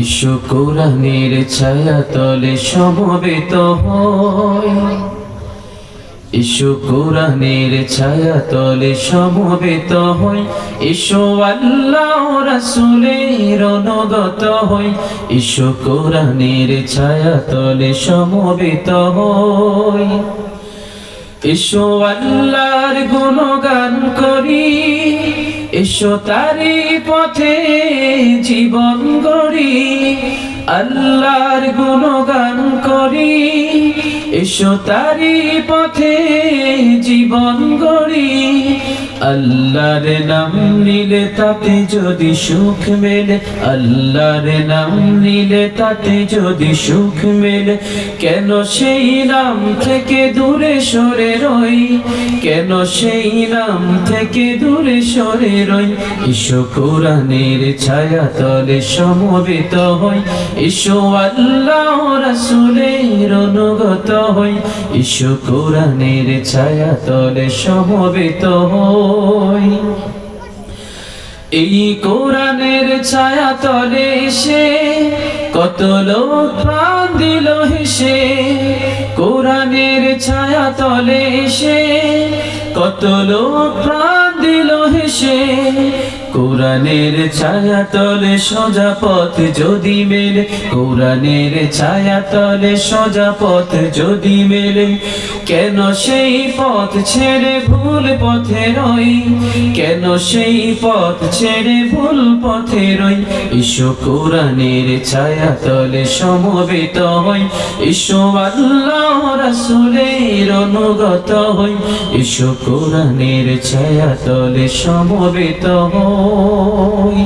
Issue কোরআনের ছায়া তলে সমবেত হই, ইসু কোরআনের ছায়া তলে সমবেত হই, ইসু আল্লাহ রাসূলের অনুগত হই, ইসু কোরআনের ছায়া তলে সমবেত হই। ইসু আল্লাহর গুণগান করি, ইসু তারি পথে জীবন গড়ি, আল্লাহর গুণগান করি, ইসু তারি পথে জীবন গড়ি। আল্লাহর নাম নিলে তাতে যদি সুখ মেলে, আল্লাহর নাম নিলে তাতে যদি সুখ মেলে, কেন সেই নাম থেকে দূরে সরে রই, কেন সেই নাম থেকে দূরে সরে রই। ইসু কোরআনের ছায়া তলে সমবেত হই, ইসু আল্লাহ রাসূলের অনুগত হই, ইসু কোরআনের ছায়া তলে সমবেত হই। এই কোরআনের ছায়া তলে এসে কত লোক প্রাণ দিল হেসে, কোরআনের ছায়া তলে এসে কত লোক প্রাণ দিল হেসে। কোরআনের ছায়া তলে সোজা পথ যদি মেলে, কোরআনের ছায়া তলে সোজা পথ যদি মেলে, কেন সেই পথ ছেড়ে ভুল পথে রই, কেন সেই পথ ছেড়ে ভুল পথে রই। ইসু কোরআনের ছায়া তলে সমবেত হই, ইসু আল্লাহ রাসূলের অনুগত হই, ইসু কোরআনের ছায়া তলে সমবেত হই।